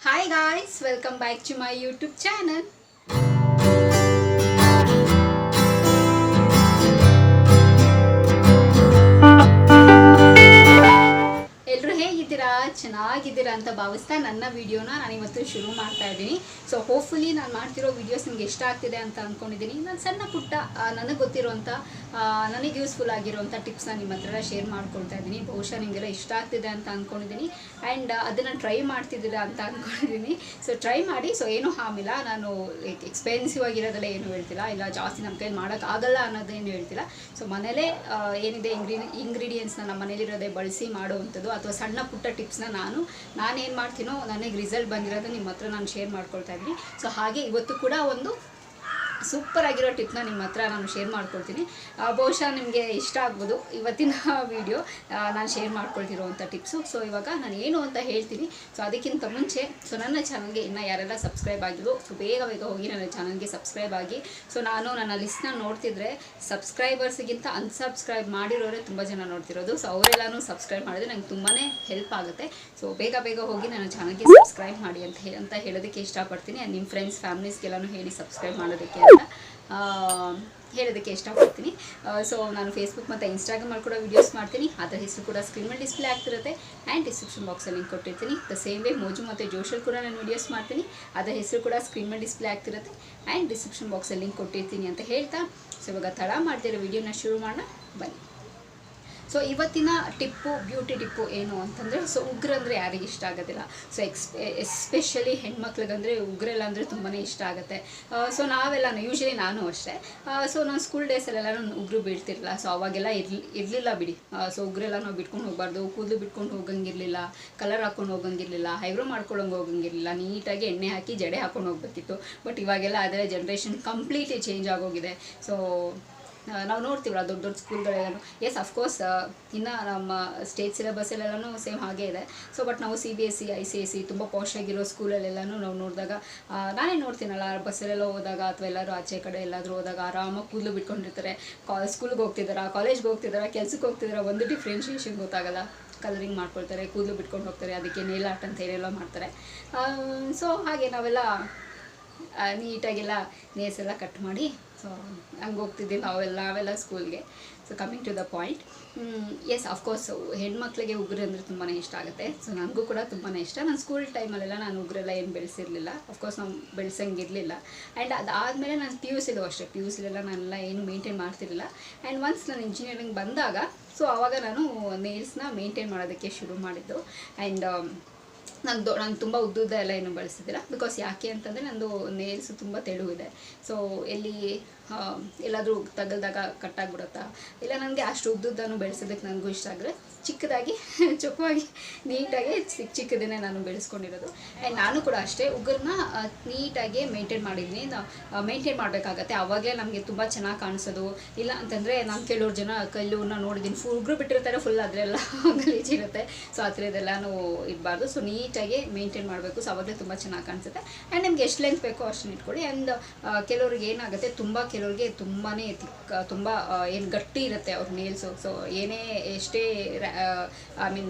Hi guys, welcome back to my YouTube channel. ಎಲ್ಲರೂ ಹೇಗಿದ್ದೀರಾ? ಚೆನ್ನಾಗಿದ್ದೀರಾ ಅಂತ ಭಾವಿಸ್ತಾ ನನ್ನ ವಿಡಿಯೋನ ನಾನು ಇವತ್ತು ಶುರು ಮಾಡ್ತಾ ಇದ್ದೀನಿ. ಸೊ ಹೋಪ್ಫುಲಿ ನಾನು ಮಾಡ್ತಿರೋ ವಿಡಿಯೋಸ್ ನಿಮ್ಗೆ ಇಷ್ಟ ಆಗ್ತಿದೆ ಅಂತ ಅಂದ್ಕೊಂಡಿದ್ದೀನಿ. ನಾನು ಸಣ್ಣ ಪುಟ್ಟ ನನಗೆ ಗೊತ್ತಿರೋಂಥ ನನಗೆ ಯೂಸ್ಫುಲ್ ಆಗಿರೋಂಥ ಟಿಪ್ಸ್ನ ನಿಮ್ಮ ಹತ್ರ ಶೇರ್ ಮಾಡ್ಕೊಳ್ತಾ ಇದ್ದೀನಿ. ಬಹುಶಃ ನಿಮಗೆಲ್ಲ ಇಷ್ಟ ಆಗ್ತಿದೆ ಅಂತ ಅಂದ್ಕೊಂಡಿದ್ದೀನಿ ಆ್ಯಂಡ್ ಅದನ್ನು ಟ್ರೈ ಮಾಡ್ತಿದ್ದೀರಾ ಅಂತ ಅಂದ್ಕೊಂಡಿದ್ದೀನಿ. ಸೊ ಟ್ರೈ ಮಾಡಿ. ಸೊ ಏನೂ ಹಾಮಿಲ್ಲ. ನಾನು ಎಕ್ಸ್ಪೆನ್ಸಿವ್ ಆಗಿರೋದೆಲ್ಲ ಏನು ಹೇಳ್ತಿಲ್ಲ, ಇಲ್ಲ ಜಾಸ್ತಿ ನಮ್ಮ ಕೈಲಿ ಮಾಡೋಕ್ಕಾಗಲ್ಲ ಅನ್ನೋದೇನು ಹೇಳ್ತಿಲ್ಲ. ಸೊ ಮನೇಲೇ ಏನಿದೆ ಇಂಗ್ರೀಡಿಯೆಂಟ್ಸ್ನ ನಮ್ಮ ಮನೇಲಿರೋದೇ ಬಳಸಿ ಮಾಡೋವಂಥದ್ದು ಅಥವಾ ಸಣ್ಣ ಪುಟ್ಟ ಟಿಪ್ಸ್ನ ನಾನೇನು ಮಾಡ್ತೀನೋ ನನಗೆ ರಿಸಲ್ಟ್ ಬಂದಿರೋದು ನಿಮ್ಮ ಹತ್ರ ನಾನು ಶೇರ್ ಮಾಡ್ಕೊಳ್ತಾ ಇದ್ದೀನಿ. ಸೊ ಹಾಗೆ ಇವತ್ತು ಕೂಡ ಒಂದು ಸೂಪರ್ ಆಗಿರೋ ಟಿಪ್ನ ನಿಮ್ಮ ಹತ್ರ ನಾನು ಶೇರ್ ಮಾಡ್ಕೊಳ್ತೀನಿ. ಬಹುಶಃ ನಿಮಗೆ ಇಷ್ಟ ಆಗ್ಬೋದು ಇವತ್ತಿನ ವಿಡಿಯೋ ನಾನು ಶೇರ್ ಮಾಡ್ಕೊಳ್ತಿರೋವಂಥ ಟಿಪ್ಸು. ಸೊ ಇವಾಗ ನಾನು ಏನು ಅಂತ ಹೇಳ್ತೀನಿ. ಸೊ ಅದಕ್ಕಿಂತ ಮುಂಚೆ ನನ್ನ ಚಾನಲ್ಗೆ ಇನ್ನೂ ಯಾರೆಲ್ಲ ಸಬ್ಸ್ಕ್ರೈಬ್ ಆಗಿದ್ರು ಸೊ ಬೇಗ ಹೋಗಿ ನನ್ನ ಚಾನಲ್ಗೆ ಸಬ್ಸ್ಕ್ರೈಬ್ ಆಗಿ. ಸೊ ನಾನು ನನ್ನ ಲಿಸ್ಟ್ನ ನೋಡ್ತಿದ್ರೆ ಸಬ್ಸ್ಕ್ರೈಬರ್ಸ್ಗಿಂತ ಅನ್ಸಬ್ಸ್ಕ್ರೈಬ್ ಮಾಡಿರೋರೆ ತುಂಬ ಜನ ನೋಡ್ತಿರೋದು. ಸೊ ಅವರೆಲ್ಲನೂ ಸಬ್ಸ್ಕ್ರೈಬ್ ಮಾಡಿದ್ರೆ ನಂಗೆ ತುಂಬಾ ಹೆಲ್ಪ್ ಆಗುತ್ತೆ. ಸೊ ಬೇಗ ಹೋಗಿ ನನ್ನ ಚಾನಲ್ಗೆ ಸಬ್ಸ್ಕ್ರೈಬ್ ಮಾಡಿ ಅಂತ ಹೇಳೋದಕ್ಕೆ ಇಷ್ಟಪಡ್ತೀನಿ. ನಿಮ್ಮ ಫ್ರೆಂಡ್ಸ್ ಫ್ಯಾಮಿಲೀಸ್ಗೆಲ್ಲನೂ ಹೇಳಿ ಸಬ್ಸ್ಕ್ರೈಬ್ ಮಾಡೋದಕ್ಕೆ ಹೇಳೋದಕ್ಕೆ ಇಷ್ಟಪಡ್ತೀನಿ. ಸೊ ನಾನು ಫೇಸ್ಬುಕ್ ಮತ್ತು ಇನ್ಸ್ಟಾಗ್ರಾಮಲ್ಲಿ ಕೂಡ ವೀಡಿಯೋಸ್ ಮಾಡ್ತೀನಿ. ಅದರ ಹೆಸರು ಕೂಡ ಸ್ಕ್ರೀನ್ ಮೇಲೆ ಡಿಸ್ಪ್ಲೇ ಆಗ್ತಿರುತ್ತೆ ಆ್ಯಂಡ್ ಡಿಸ್ಕ್ರಿಪ್ಷನ್ ಬಾಕ್ಸಲ್ಲಿ ಲಿಂಕ್ ಕೊಟ್ಟಿರ್ತೀನಿ. ದ ಸೇಮ್ ವೇ ಮೋಜು ಮತ್ತು ಜೋಶಲ್ಲಿ ಕೂಡ ನಾನು ವೀಡಿಯೋಸ್ ಮಾಡ್ತೀನಿ. ಅದರ ಹೆಸರು ಕೂಡ ಸ್ಕ್ರೀನ್ ಮೇಲೆ ಡಿಸ್ಪ್ಲೇ ಆಗ್ತಿರುತ್ತೆ ಆ್ಯಂಡ್ ಡಿಸ್ಕ್ರಿಪ್ಷನ್ ಬಾಕ್ಸಲ್ಲಿ ಲಿಂಕ್ ಕೊಟ್ಟಿರ್ತೀನಿ ಅಂತ ಹೇಳ್ತಾ ಸೊ ಇವಾಗ ತಡ ಮಾಡ್ತಿರೋ ವೀಡಿಯೋನ ಶುರು ಮಾಡೋಣ ಬನ್ನಿ. ಸೊ ಇವತ್ತಿನ ಬ್ಯೂಟಿ ಟಿಪ್ಪು ಏನು ಅಂತಂದರೆ, ಸೊ ಉಗ್ರ ಅಂದರೆ ಯಾರಿಗೆ ಇಷ್ಟ ಆಗೋದಿಲ್ಲ. ಸೊ ಎಸ್ಪೆಷಲಿ ಹೆಣ್ಮಕ್ಳಿಗಂದರೆ ಉಗ್ರೆಲ್ಲ ಅಂದರೆ ತುಂಬಾ ಇಷ್ಟ ಆಗುತ್ತೆ. ಸೊ ನಾವೆಲ್ಲ ಯೂಶ್ವಲಿ ನಾನು ಅಷ್ಟೇ. ಸೊ ನಾನು ಸ್ಕೂಲ್ ಡೇಸಲ್ಲೆಲ್ಲ ನಾನು ಉಗುರು ಬೀಳ್ತಿರಲಿಲ್ಲ. ಸೊ ಅವಾಗೆಲ್ಲ ಇರಲಿಲ್ಲ ಬಿಡಿ. ಸೊ ಉಗ್ರೆಲ್ಲ ನಾವು ಬಿಟ್ಕೊಂಡು ಹೋಗಬಾರ್ದು, ಕೂದಲು ಬಿಟ್ಕೊಂಡು ಹೋಗಂಗಿರಲಿಲ್ಲ, ಕಲರ್ ಹಾಕ್ಕೊಂಡು ಹೋಗಂಗಿರಲಿಲ್ಲ, ಐಬ್ರೋ ಮಾಡ್ಕೊಳ್ಳೋಂಗೆ ಹೋಗಂಗಿರಲಿಲ್ಲ, ನೀಟಾಗಿ ಎಣ್ಣೆ ಹಾಕಿ ಜಡೆ ಹಾಕ್ಕೊಂಡು ಹೋಗ್ಬೇಕಿತ್ತು. ಬಟ್ ಇವಾಗೆಲ್ಲ ಅದರ ಜನ್ರೇಷನ್ ಕಂಪ್ಲೀಟ್ಲಿ ಚೇಂಜ್ ಆಗೋಗಿದೆ. ಸೊ ನಾವು ನೋಡ್ತೀವಲ್ಲ ದೊಡ್ಡ ಸ್ಕೂಲ್ಗಳೆಲ್ಲನೂ. ಎಸ್ ಅಫ್ಕೋರ್ಸ್ ಇನ್ನು ನಮ್ಮ ಸ್ಟೇಟ್ ಸಿಲೆಬಸ್ಸಲ್ಲೆಲ್ಲನೂ ಸೇಮ್ ಹಾಗೇ ಇದೆ. ಸೊ ಬಟ್ ನಾವು CBSE ICSE ತುಂಬ ಪಾಶ್ ಆಗಿರೋ ಸ್ಕೂಲಲ್ಲೆಲ್ಲನೂ ನಾವು ನೋಡಿದಾಗ ನಾನೇ ನೋಡ್ತೀನಲ್ಲ ಬಸ್ಸಲ್ಲೆಲ್ಲ ಹೋದಾಗ ಅಥವಾ ಎಲ್ಲರೂ ಆಚೆ ಕಡೆ ಎಲ್ಲಾದರೂ ಹೋದಾಗ ಆರಾಮಾಗಿ ಕೂದಲು ಬಿಟ್ಕೊಂಡಿರ್ತಾರೆ. ಸ್ಕೂಲ್ಗೆ ಹೋಗ್ತಿದ್ದಾರಾ, ಕಾಲೇಜ್ಗೆ ಹೋಗ್ತಿದ್ದಾರಾ, ಕೆಲ್ಸಕ್ಕೆ ಹೋಗ್ತಿದ್ದಾರಾ, ಒಂದು ಡಿಫ್ರೆನ್ಷಿಯೇಷನ್ ಗೊತ್ತಾಗಲ್ಲ. ಕಲರಿಂಗ್ ಮಾಡ್ಕೊಳ್ತಾರೆ, ಕೂದಲು ಬಿಟ್ಕೊಂಡು ಹೋಗ್ತಾರೆ, ಅದಕ್ಕೆ ನೇಲ್ ಆರ್ಟ್ ಅಂತ ಏನೆಲ್ಲ ಮಾಡ್ತಾರೆ. ಸೊ ಹಾಗೆ ನಾವೆಲ್ಲ ನೀಟಾಗೆಲ್ಲ ನೇಲ್ಸ್ ಎಲ್ಲ ಕಟ್ ಮಾಡಿ ಸೊ ಹಂಗೆ ಹೋಗ್ತಿದ್ದೀವಿ ನಾವೆಲ್ಲ ಸ್ಕೂಲ್ಗೆ. So coming to the point, yes of course ಹೆಣ್ಮಕ್ಳಿಗೆ ಉಗುರು ಅಂದರೆ ತುಂಬಾ ಇಷ್ಟ ಆಗುತ್ತೆ. ಸೊ ನನಗೂ ಕೂಡ ತುಂಬಾ ಇಷ್ಟ. ನಾನು ಸ್ಕೂಲ್ ಟೈಮಲ್ಲೆಲ್ಲ ನಾನು ಉಗುರೆಲ್ಲ ಏನು ಬೆಳೆಸಿರಲಿಲ್ಲ. ಅಫ್ಕೋರ್ಸ್ ನಾವು ಬೆಳೆಸಂಗಿರಲಿಲ್ಲ. ಆ್ಯಂಡ್ ಅದಾದಮೇಲೆ ನಾನು PUCಲೂ ಅಷ್ಟೇ. PUCಲೆಲ್ಲ ನಾನೆಲ್ಲ ಏನು ಮೇಂಟೈನ್ ಮಾಡ್ತಿರಲಿಲ್ಲ. ಆ್ಯಂಡ್ ಒನ್ಸ್ ನಾನು ಇಂಜಿನಿಯರಿಂಗ್ ಬಂದಾಗ ಸೊ ಆವಾಗ ನಾನು ನೇಲ್ಸ್ನ ಮೇಂಟೈನ್ ಮಾಡೋದಕ್ಕೆ ಶುರು ಮಾಡಿದ್ದು. ಆ್ಯಂಡ್ ನಾನು ತುಂಬ ಉದ್ದುದ್ದ ಎಲ್ಲ ಏನು ಬಳಸ್ತಿದ್ದಿಲ್ಲ. ಬಿಕಾಸ್ ಯಾಕೆ ಅಂತಂದರೆ ನಂದು ನೇಲ್ಸು ತುಂಬ ತೆಳುವಿದೆ. ಸೊ ಎಲ್ಲಾದರೂ ತಗಲ್ದಾಗ ಕಟ್ಟಾಗ್ಬಿಡುತ್ತಾ, ಇಲ್ಲ ನನಗೆ ಅಷ್ಟು ಉದ್ದುದ್ದನ್ನು ಬೆಳೆಸೋದಕ್ಕೆ ನನಗೂ ಇಷ್ಟ ಆದರೆ ಚಿಕ್ಕದಾಗಿ ಚೊಕ್ಕವಾಗಿ ನೀಟಾಗಿ ಚಿಕ್ಕದನ್ನೇ ನಾನು ಬೆಳೆಸ್ಕೊಂಡಿರೋದು. ಆ್ಯಂಡ್ ನಾನು ಕೂಡ ಅಷ್ಟೇ ಉಗುರನ್ನ ನೀಟಾಗಿ ಮೇಂಟೈನ್ ಮಾಡಿದ್ದೀನಿ. ಮೇಂಟೈನ್ ಮಾಡಬೇಕಾಗತ್ತೆ, ಆವಾಗಲೇ ನಮಗೆ ತುಂಬ ಚೆನ್ನಾಗಿ ಕಾಣಿಸೋದು. ಇಲ್ಲ ಅಂತಂದರೆ ನಾನು ಕೆಲವ್ರನ್ನ ನೋಡಿದ್ದೀನಿ ಉಗುರು ಬಿಟ್ಟಿರ್ತಾರೆ, ಫುಲ್ ಅದರೆಲ್ಲ ಗಲೀಜಿರುತ್ತೆ. ಸೊ ಆ ಥರದ್ದೆಲ್ಲನೂ ಇರಬಾರ್ದು. ಸೊ ನೀಟಾಗಿ ಮೇಂಟೈನ್ ಮಾಡಬೇಕು. ಸೊ ಅವಾಗಲೇ ತುಂಬ ಚೆನ್ನಾಗಿ ಕಾಣಿಸುತ್ತೆ. ಆ್ಯಂಡ್ ನಿಮ್ಗೆ ಎಷ್ಟು ಲೆಂತ್ ಬೇಕೋ ಅಷ್ಟನ್ನು ಇಟ್ಕೊಳ್ಳಿ. ಆ್ಯಂಡ್ ಕೆಲವ್ರಿಗೆ ಏನಾಗುತ್ತೆ, ಕೆಲವ್ರಿಗೆ ತುಂಬಾ ತುಂಬ ಏನು ಗಟ್ಟಿ ಇರುತ್ತೆ ಅವ್ರ ನೇಲ್ಸು. ಸೊ ಎಷ್ಟೇ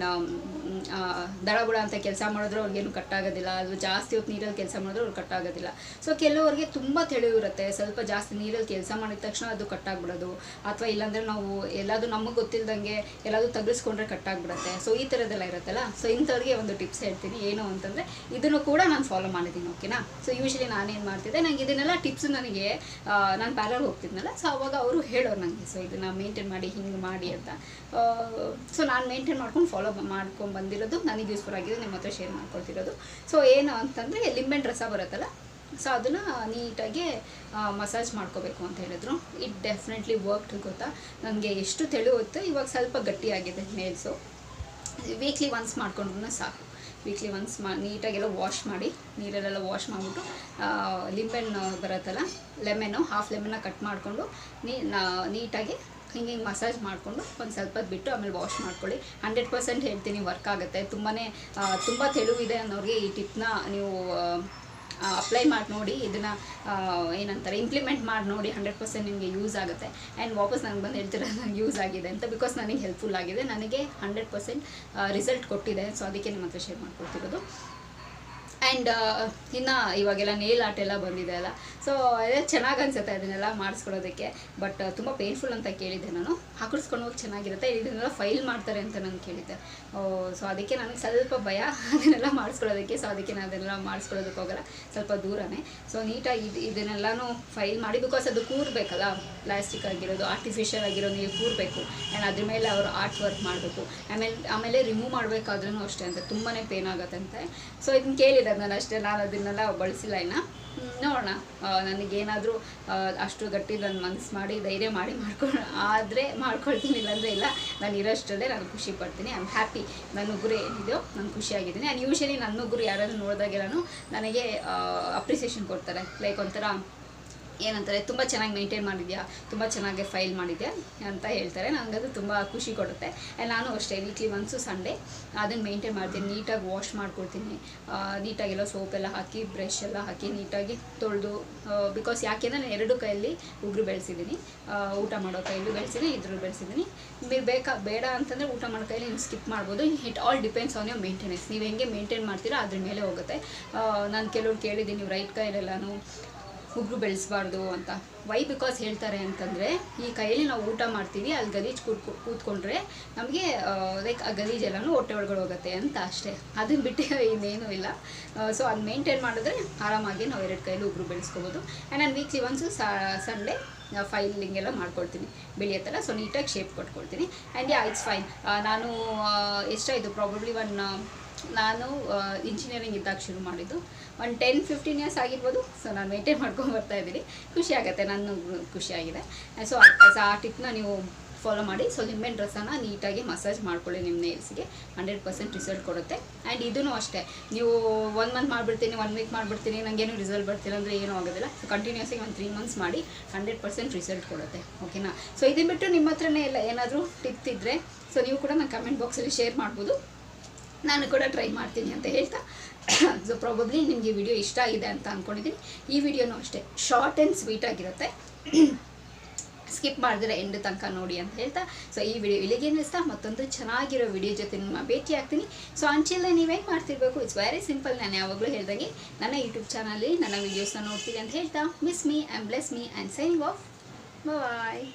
ದಳಬುಳ ಅಂತ ಕೆಲಸ ಮಾಡಿದ್ರು ಅವ್ರಿಗೇನು ಕಟ್ಟಾಗೋದಿಲ್ಲ. ಅದು ಜಾಸ್ತಿ ಹೊತ್ತು ನೀರಲ್ಲಿ ಕೆಲಸ ಮಾಡಿದ್ರು ಅವ್ರು ಕಟ್ಟಾಗೋದಿಲ್ಲ. ಸೊ ಕೆಲವರಿಗೆ ತುಂಬ ತೆಳುವಿರುತ್ತೆ, ಸ್ವಲ್ಪ ಜಾಸ್ತಿ ನೀರಲ್ಲಿ ಕೆಲಸ ಮಾಡಿದ ತಕ್ಷಣ ಅದು ಕಟ್ಟಾಗ್ಬಿಡೋದು. ಅಥವಾ ಇಲ್ಲಾಂದರೆ ನಾವು ಎಲ್ಲಾದರೂ ನಮಗೆ ಗೊತ್ತಿಲ್ಲದಂಗೆ ಎಲ್ಲಾದರೂ ತಗ್ಗಿಸ್ಕೊಂಡ್ರೆ ಕಟ್ಟಾಗ್ಬಿಡುತ್ತೆ. ಸೊ ಈ ಥರದ್ದೆಲ್ಲ ಇರುತ್ತಲ್ಲ. ಸೊ ಇಂಥವ್ರಿಗೆ ಒಂದು ಟಿಪ್ಸ್ ಹೇಳ್ತೀನಿ. ಏನು ಅಂತಂದರೆ ಇದನ್ನು ಕೂಡ ನಾನು ಫಾಲೋ ಮಾಡಿದ್ದೀನಿ, ಓಕೆನಾ. ಸೊ ಯೂಶ್ವಲಿ ನಾನೇನು ಮಾಡ್ತಿದ್ದೆ, ನನಗೆ ಇದನ್ನೆಲ್ಲ ಟಿಪ್ಸ್ ನನಗೆ ನಾನು ಪ್ಯಾರಲ್ ಹೋಗ್ತಿದ್ನಲ್ಲ. ಸೊ ಅವಾಗ ಅವರು ಹೇಳೋರು ನನಗೆ, ಸೊ ಇದನ್ನು ಮೇಂಟೈನ್ ಮಾಡಿ ಹಿಂಗೆ ಮಾಡಿ ಅಂತ. ಸೊ ನಾನು ಮೇಂಟೈನ್ ಮಾಡ್ಕೊಂಡು ಫಾಲೋ ಮಾಡ್ಕೊಂಡು ಬಂದಿರೋದು, ನನಗೆ ಯೂಸ್ಫುಲ್ ಆಗಿದೆ, ನಿಮ್ಮ ಹತ್ರ ಶೇರ್ ಮಾಡ್ಕೊಳ್ತಿರೋದು. ಸೊ ಏನು ಅಂತಂದರೆ ಲಿಂಬೆಹಣ್ಣು ರಸ ಬರುತ್ತಲ್ಲ, ಸೊ ಅದನ್ನು ನೀಟಾಗಿ ಮಸಾಜ್ ಮಾಡ್ಕೋಬೇಕು ಅಂತ ಹೇಳಿದ್ರು. ಇಟ್ ಡೆಫಿನೆಟ್ಲಿ ವರ್ಕ್ಡ್ ಗೊತ್ತಾ. ನನಗೆ ಎಷ್ಟು ತೆಳುವತ್ತು, ಇವಾಗ ಸ್ವಲ್ಪ ಗಟ್ಟಿಯಾಗಿದೆ ನೇಲ್ಸು. ವೀಕ್ಲಿ ಒನ್ಸ್ ಮಾಡ್ಕೊಂಡ್ರೂ ಸಾಕು. ವೀಕ್ಲಿ ಒನ್ಸ್ ನೀಟಾಗೆಲ್ಲ ವಾಶ್ ಮಾಡಿ, ನೀರಲ್ಲೆಲ್ಲ ವಾಶ್ ಮಾಡಿಬಿಟ್ಟು ಲಿಂಬೆಹಣ್ಣು ಬರುತ್ತಲ್ಲ, ಹಾಫ್ ಲೆಮನ್ನ ಕಟ್ ಮಾಡಿಕೊಂಡು ನೀಟಾಗಿ ಹಿಂಗೆ ಮಸಾಜ್ ಮಾಡಿಕೊಂಡು ಒಂದು ಸ್ವಲ್ಪ ಹೊತ್ತು ಬಿಟ್ಟು ಆಮೇಲೆ ವಾಶ್ ಮಾಡ್ಕೊಳ್ಳಿ. 100% ಹೇಳ್ತೀನಿ ವರ್ಕ್ ಆಗುತ್ತೆ. ತುಂಬ ತೆಳುವಿದೆ ಅನ್ನೋರಿಗೆ ಈ ಟಿಪ್ನ ನೀವು ಅಪ್ಲೈ ಮಾಡಿ ನೋಡಿ. ಇದನ್ನು ಏನಂತಾರೆ ಇಂಪ್ಲಿಮೆಂಟ್ ಮಾಡಿ ನೋಡಿ. 100% ನಿಮಗೆ ಯೂಸ್ ಆಗುತ್ತೆ. ಆ್ಯಂಡ್ ವಾಪಸ್ ನನಗೆ ಬಂದು ಹೇಳ್ತೀರ ನನಗೆ ಯೂಸ್ ಆಗಿದೆ ಅಂತ. ಬಿಕಾಸ್ ನನಗೆ ಹೆಲ್ಪ್ಫುಲ್ ಆಗಿದೆ, ನನಗೆ 100% ರಿಸಲ್ಟ್ ಕೊಟ್ಟಿದೆ. ಸೊ ಅದಕ್ಕೆ ನಿಮ್ಮ ಹತ್ರ ಶೇರ್ ಮಾಡ್ಕೊಳ್ತಿರೋದು. ಆ್ಯಂಡ್ ಇನ್ನು ಇವಾಗೆಲ್ಲ ನೇಲ್ ಆರ್ಟ್ ಎಲ್ಲ ಬಂದಿದೆ ಅಲ್ಲ, ಸೊ ಅದೇ ಚೆನ್ನಾಗಿ ಅನಿಸುತ್ತೆ ಅದನ್ನೆಲ್ಲ ಮಾಡಿಸ್ಕೊಳ್ಳೋದಕ್ಕೆ. ಬಟ್ ತುಂಬ ಪೇನ್ಫುಲ್ ಅಂತ ಕೇಳಿದ್ದೆ ನಾನು. ಹಾಕಿಸ್ಕೊಂಡು ಹೋಗಿ ಚೆನ್ನಾಗಿರುತ್ತೆ, ಇದನ್ನೆಲ್ಲ ಫೈಲ್ ಮಾಡ್ತಾರೆ ಅಂತ ನಾನು ಕೇಳಿದ್ದೆ. ಸೊ ಅದಕ್ಕೆ ನನಗೆ ಸ್ವಲ್ಪ ಭಯ ಅದನ್ನೆಲ್ಲ ಮಾಡಿಸ್ಕೊಳ್ಳೋದಕ್ಕೆ. ಸೊ ಅದಕ್ಕೆ ನಾನು ಅದನ್ನೆಲ್ಲ ಮಾಡಿಸ್ಕೊಳ್ಳೋದಕ್ಕೆ ಹೋಗಲ್ಲ, ಸ್ವಲ್ಪ ದೂರನೇ. ಸೊ ನೀಟಾಗಿ ಇದನ್ನೆಲ್ಲನೂ ಫೈಲ್ ಮಾಡಿ, ಬಿಕಾಸ್ ಅದು ಕೂರಬೇಕಲ್ಲ, ಪ್ಲಾಸ್ಟಿಕ್ ಆಗಿರೋದು ಆರ್ಟಿಫಿಷಿಯಲ್ ಆಗಿರೋ ನೀವು ಕೂರಬೇಕು. ಆ್ಯಂಡ್ ಅದ್ರ ಮೇಲೆ ಅವರು ಆರ್ಟ್ ವರ್ಕ್ ಮಾಡಬೇಕು. ಆಮೇಲೆ ರಿಮೂವ್ ಮಾಡಬೇಕಾದ್ರೂ ಅಷ್ಟೇ ಅಂತ ತುಂಬಾ ಪೇನ್ ಆಗುತ್ತಂತೆ. ಸೊ ಇದನ್ನು ಕೇಳಿದೆ ನಾನು ಅಷ್ಟೇ, ನಾನು ಅದನ್ನೆಲ್ಲ ಬಳಸಿಲ್ಲ ಇನ್ನು. ನೋಡೋಣ, ನನಗೇನಾದರೂ ಅಷ್ಟು ಗಟ್ಟಿ ನನ್ನ ಮನಸ್ಸು ಮಾಡಿ ಧೈರ್ಯ ಮಾಡಿ ಮಾಡ್ಕೊಳ್ತೀನಿ, ಇಲ್ಲಾಂದರೆ ಇಲ್ಲ. ನಾನು ಇರೋಷ್ಟರಲ್ಲೇ ನಾನು ಖುಷಿ ಪಡ್ತೀನಿ. I am happy. ನನ್ನ ಉಗುರು ಏನಿದೆಯೋ ನಾನು ಖುಷಿಯಾಗಿದ್ದೀನಿ. ಆ್ಯಂಡ್ ಯೂಶ್ವಲಿ ನನ್ನ ಉಗುರು ಯಾರಾದರೂ ನೋಡಿದಾಗೆಲ್ಲನೂ ನನಗೆ ಅಪ್ರಿಸಿಯೇಷನ್ ಕೊಡ್ತಾರೆ. ಲೈಕ್ ಒಂಥರ ಏನಂತಾರೆ, ತುಂಬ ಚೆನ್ನಾಗಿ ಮೇಂಟೈನ್ ಮಾಡಿದ್ಯಾ, ತುಂಬ ಚೆನ್ನಾಗಿ ಫೈಲ್ ಮಾಡಿದ್ಯಾ ಅಂತ ಹೇಳ್ತಾರೆ. ನನಗದು ತುಂಬ ಖುಷಿ ಕೊಡುತ್ತೆ. ಆ್ಯಂಡ್ ನಾನು ಅಷ್ಟೇ ವೀಕ್ಲಿ ಒನ್ಸು ಸಂಡೇ ಅದನ್ನು ಮೇಂಟೈನ್ ಮಾಡ್ತೀನಿ. ನೀಟಾಗಿ ವಾಶ್ ಮಾಡ್ಕೊಳ್ತೀನಿ, ನೀಟಾಗೆಲ್ಲ ಸೋಪೆಲ್ಲ ಹಾಕಿ ಬ್ರಷ್ ಎಲ್ಲ ಹಾಕಿ ನೀಟಾಗಿ ತೊಳೆದು. ಬಿಕಾಸ್ ಯಾಕೆಂದರೆ ನಾನು 2 ಕೈಯಲ್ಲಿ ಉಗುರು ಬೆಳೆಸಿದ್ದೀನಿ. ಊಟ ಮಾಡೋ ಕೈಯಲ್ಲೂ ಬೆಳೆಸಿದ್ದೀನಿ, ಇದ್ರೂ ಬೆಳೆಸಿದ್ದೀನಿ. ಬೇಡ ಅಂತಂದರೆ ಊಟ ಮಾಡೋ ಕೈಯಲ್ಲಿ ನೀವು ಸ್ಕಿಪ್ ಮಾಡ್ಬೋದು. It all depends on your maintenance. ನೀವು ಹೆಂಗೆ ಮೇಂಟೈನ್ ಮಾಡ್ತೀರೋ ಅದ್ರ ಮೇಲೆ ಹೋಗುತ್ತೆ. ನಾನು ಕೆಲವ್ರು ಕೇಳಿದ್ದೀನಿ, ನೀವು ರೈಟ್ ಕೈಯಲ್ಲೆಲ್ಲನೂ ಉಗುರು ಬೆಳೆಸಬಾರ್ದು ಅಂತ. ವೈ ಬಿಕಾಸ್ ಹೇಳ್ತಾರೆ ಅಂತಂದರೆ, ಈ ಕೈಯಲ್ಲಿ ನಾವು ಊಟ ಮಾಡ್ತೀವಿ, ಅಲ್ಲಿ ಗಲೀಜು ಕೂತ್ಕೊಂಡ್ರೆ ನಮಗೆ ಲೈಕ್ ಆ ಗಲೀಜೆಲ್ಲನೂ ಹೊಟ್ಟೆ ಒಳಗಡೆ ಹೋಗುತ್ತೆ ಅಂತ ಅಷ್ಟೇ. ಅದನ್ನು ಬಿಟ್ಟು ಇನ್ನೇನೂ ಇಲ್ಲ. ಸೊ ಅದು ಮೇಂಟೈನ್ ಮಾಡಿದ್ರೆ ಆರಾಮಾಗಿ ನಾವು 2 ಕೈಯಲ್ಲಿ ಉಗುರು ಬೆಳೆಸ್ಕೋಬೋದು. ಆ್ಯಂಡ್ ನಾನು ವೀಕ್ಲಿ ಒನ್ಸು ಸಂಡೇ ಫೈಲಿಂಗ್ ಎಲ್ಲ ಮಾಡ್ಕೊಳ್ತೀನಿ, ಬೆಳೆಯುತ್ತಲ್ಲ. ಸೊ ನೀಟಾಗಿ ಶೇಪ್ ಕೊಟ್ಕೊಳ್ತೀನಿ. And it's fine. ನಾನು ಎಷ್ಟಾಯಿತು ಪ್ರಾಬಬ್ಲಿ ನಾನು ಇಂಜಿನಿಯರಿಂಗ್ ಇದ್ದಾಗ ಶುರು ಮಾಡಿದ್ದು, 10-15 ಇಯರ್ಸ್ ಆಗಿರ್ಬೋದು. ಸೊ ನಾನು ಮೇಂಟೈನ್ ಮಾಡ್ಕೊಂಡು ಬರ್ತಾಯಿದ್ದೀನಿ. ಖುಷಿ ಆಗುತ್ತೆ, ನಾನು ಖುಷಿಯಾಗಿದೆ. ಸೊ ಆ ಟಿಪ್ನ ನೀವು ಫಾಲೋ ಮಾಡಿ. ಸೊ ಲಿಂಬೆಹಣ್ಣು ರಸನ ನೀಟಾಗಿ ಮಸಾಜ್ ಮಾಡ್ಕೊಳ್ಳಿ ನಿಮ್ಮ ನೇಲ್ಸ್ಗೆ, 100% ರಿಸಲ್ಟ್ ಕೊಡುತ್ತೆ. ಆ್ಯಂಡ್ ಇದೂ ಅಷ್ಟೇ, ನೀವು 1 ಮಂತ್ ಮಾಡಿಬಿಡ್ತೀನಿ, 1 ವೀಕ್ ಮಾಡಿಬಿಡ್ತೀನಿ, ನನಗೇನು ರಿಸಲ್ಟ್ ಬರ್ತಿಲ್ಲ ಅಂದರೆ ಏನೂ ಆಗೋದಿಲ್ಲ. ಸೊ ಕಂಟಿನ್ಯೂಸಾಗಿ 3 ಮಂತ್ಸ್ ಮಾಡಿ 100% ರಿಸಲ್ಟ್ ಕೊಡುತ್ತೆ. ಓಕೆನಾ? ಸೊ ಇದನ್ನು ಬಿಟ್ಟು ನಿಮ್ಮ ಹತ್ರನೇ ಇಲ್ಲ ಏನಾದರೂ ಟಿಪ್ ಇದ್ದರೆ, ಸೊ ನೀವು ಕೂಡ ನನ್ನ ಕಮೆಂಟ್ ಬಾಕ್ಸಲ್ಲಿ ಶೇರ್ ಮಾಡ್ಬೋದು, ನಾನು ಕೂಡ ಟ್ರೈ ಮಾಡ್ತೀನಿ ಅಂತ ಹೇಳ್ತಾ. ಸೊ ಪ್ರಾಬಬ್ಲಿ ನಿಮಗೆ ವಿಡಿಯೋ ಇಷ್ಟ ಆಗಿದೆ ಅಂತ ಅಂದ್ಕೊಂಡಿದ್ದೀನಿ. ಈ ವಿಡಿಯೋನೂ ಅಷ್ಟೇ ಶಾರ್ಟ್ ಆ್ಯಂಡ್ ಸ್ವೀಟ್ ಆಗಿರುತ್ತೆ, ಸ್ಕಿಪ್ ಮಾಡಿದ್ರೆ ಎಂಡ್ ತನಕ ನೋಡಿ ಅಂತ ಹೇಳ್ತಾ. ಸೊ ಈ ವಿಡಿಯೋ ಇಲ್ಲಿಗೆ ನಿಲ್ಲಿಸ್ತಾ ಮತ್ತೊಂದು ಚೆನ್ನಾಗಿರೋ ವಿಡಿಯೋ ಜೊತೆ ನಿಮ್ಮ ಭೇಟಿ ಆಗ್ತೀನಿ. ಸೊ ಅಂಚಿಲ್ಲ ನೀವೇನು ಮಾಡ್ತಿರ್ಬೇಕು, ಇಟ್ಸ್ ವೆರಿ ಸಿಂಪಲ್. ನಾನು ಯಾವಾಗಲೂ ಹೇಳ್ದಂಗೆ ನನ್ನ ಯೂಟ್ಯೂಬ್ ಚಾನಲಲ್ಲಿ ನನ್ನ ವೀಡಿಯೋಸ್ನ ನೋಡ್ತೀನಿ ಅಂತ ಹೇಳ್ತಾ, miss me and bless me and signing off. Bye.